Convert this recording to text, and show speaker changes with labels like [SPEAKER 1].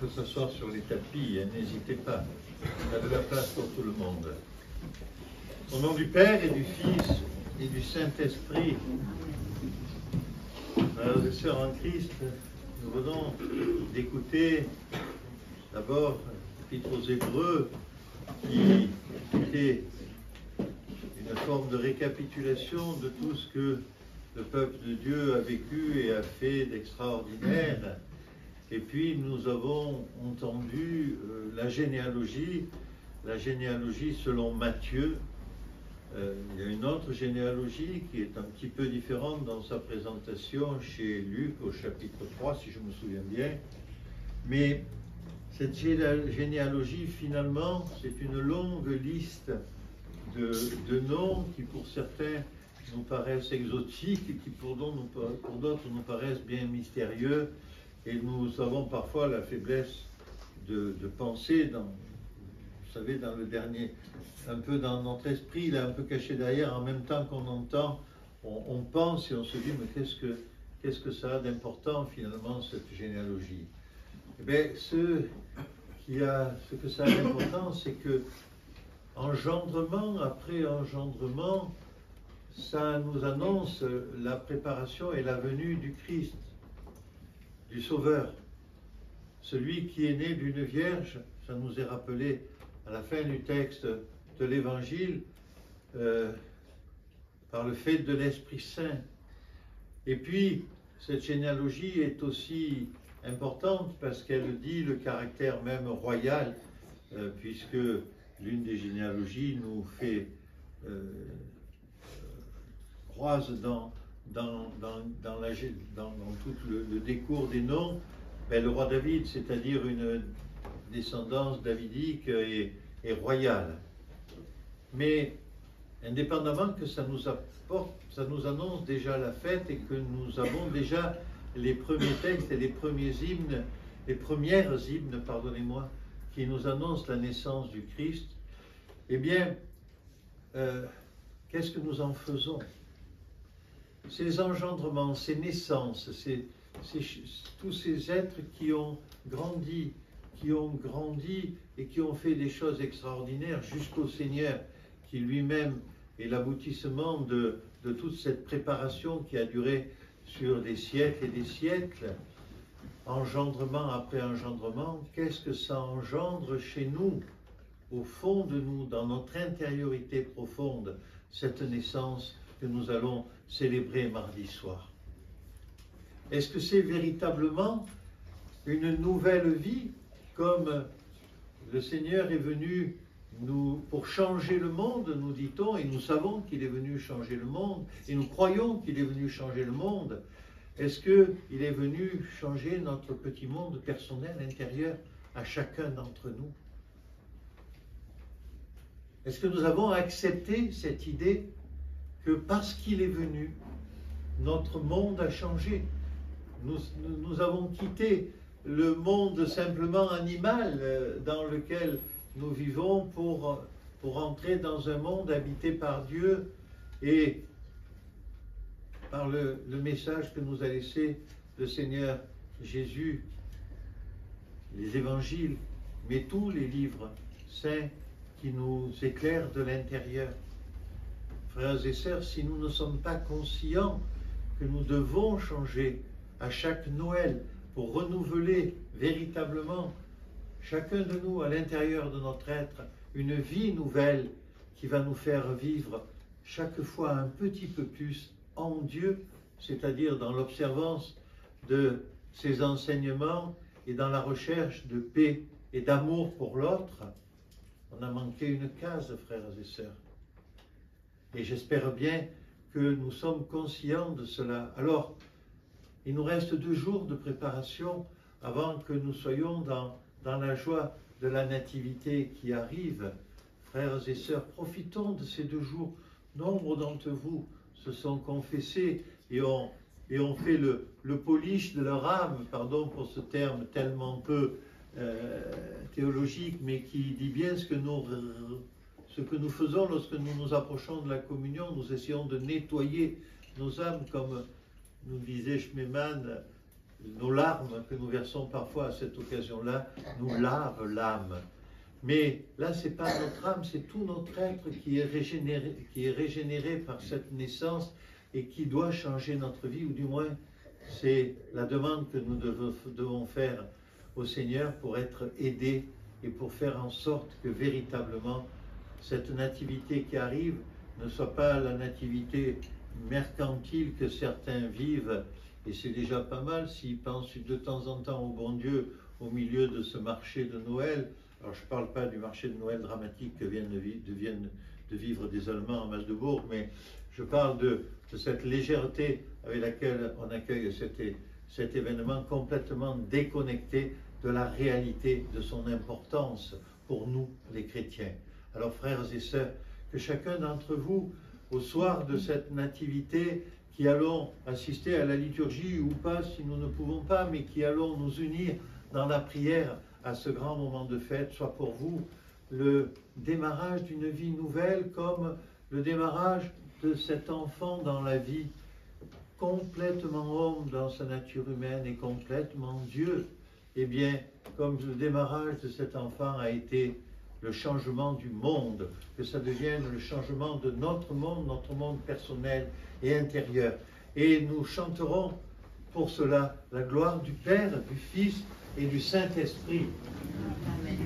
[SPEAKER 1] peut s'asseoir sur les tapis, hein, n'hésitez pas. Il y a de la place pour tout le monde. Au nom du Père et du Fils et du Saint-Esprit, frères et sœurs en Christ, nous venons d'écouter d'abord l'Épître aux Hébreux, qui était une forme de récapitulation de tout ce que le peuple de Dieu a vécu et a fait d'extraordinaire. Et puis nous avons entendu la généalogie selon Matthieu. Il y a une autre généalogie qui est un petit peu différente dans sa présentation chez Luc au chapitre 3, si je me souviens bien. Mais cette généalogie, finalement, c'est une longue liste de noms qui, pour certains, nous paraissent exotiques et qui, pour d'autres, nous paraissent bien mystérieux. Et nous avons parfois la faiblesse de penser, vous savez, dans le dernier, un peu dans notre esprit, là, un peu caché derrière, en même temps qu'on entend, on pense et on se dit, mais qu'est-ce que ça a d'important, finalement, cette généalogie? Eh bien, ce que ça a d'important, c'est que engendrement après engendrement, ça nous annonce la préparation et la venue du Christ, du Sauveur. Celui qui est né d'une vierge, ça nous est rappelé à la fin du texte de l'Évangile, par le fait de l'Esprit Saint. Et puis, cette généalogie est aussi importante parce qu'elle dit le caractère même royal, puisque l'une des généalogies nous fait croise dans tout le décours des noms, le roi David, c'est-à-dire une descendance davidique et royale. Mais indépendamment que ça nous apporte, ça nous annonce déjà la fête et que nous avons déjà les premiers textes et les premières hymnes, pardonnez-moi, qui nous annoncent la naissance du Christ. Eh bien, qu'est-ce que nous en faisons? Ces engendrements, ces naissances, tous ces êtres qui ont grandi et qui ont fait des choses extraordinaires jusqu'au Seigneur, qui lui-même est l'aboutissement de toute cette préparation qui a duré sur des siècles et des siècles, engendrement après engendrement. Qu'est-ce que ça engendre chez nous, au fond de nous, dans notre intériorité profonde, cette naissance que nous allons célébrer mardi soir? Est-ce que c'est véritablement une nouvelle vie, comme le Seigneur est venu pour changer le monde, nous dit-on, et nous savons qu'il est venu changer le monde, et nous croyons qu'il est venu changer le monde? Est-ce qu'il est venu changer notre petit monde personnel intérieur à chacun d'entre nous? Est-ce que nous avons accepté cette idée que parce qu'il est venu, notre monde a changé? Nous avons quitté le monde simplement animal dans lequel nous vivons pour entrer dans un monde habité par Dieu et par le message que nous a laissé le Seigneur Jésus, les évangiles, mais tous les livres saints qui nous éclairent de l'intérieur. Frères et sœurs, si nous ne sommes pas conscients que nous devons changer à chaque Noël pour renouveler véritablement chacun de nous à l'intérieur de notre être une vie nouvelle qui va nous faire vivre chaque fois un petit peu plus en Dieu, c'est-à-dire dans l'observance de ses enseignements et dans la recherche de paix et d'amour pour l'autre, on a manqué une case, frères et sœurs. Et j'espère bien que nous sommes conscients de cela. Alors, il nous reste 2 jours de préparation avant que nous soyons dans la joie de la nativité qui arrive. Frères et sœurs, profitons de ces 2 jours. Nombre d'entre vous se sont confessés et ont fait le polish de leur âme, pardon pour ce terme tellement peu théologique, mais qui dit bien ce que nous faisons lorsque nous nous approchons de la communion. Nous essayons de nettoyer nos âmes, comme nous disait Schmemann, nos larmes que nous versons parfois à cette occasion-là nous lavent l'âme. Mais là, ce n'est pas notre âme, c'est tout notre être qui est régénéré par cette naissance et qui doit changer notre vie, ou du moins, c'est la demande que nous devons faire au Seigneur pour être aidés et pour faire en sorte que véritablement cette nativité qui arrive ne soit pas la nativité mercantile que certains vivent, et c'est déjà pas mal s'ils pensent de temps en temps au bon Dieu au milieu de ce marché de Noël. Alors je ne parle pas du marché de Noël dramatique que viennent de vivre des Allemands à Magdebourg, mais je parle de cette légèreté avec laquelle on accueille cet événement complètement déconnecté de la réalité de son importance pour nous les chrétiens. Alors frères et sœurs, que chacun d'entre vous, au soir de cette nativité, qui allons assister à la liturgie ou pas si nous ne pouvons pas, mais qui allons nous unir dans la prière à ce grand moment de fête, soit pour vous le démarrage d'une vie nouvelle comme le démarrage de cet enfant dans la vie, complètement homme dans sa nature humaine et complètement Dieu. Eh bien, comme le démarrage de cet enfant a été le changement du monde, que ça devienne le changement de notre monde personnel et intérieur. Et nous chanterons pour cela la gloire du Père, du Fils et du Saint-Esprit.
[SPEAKER 2] Amen.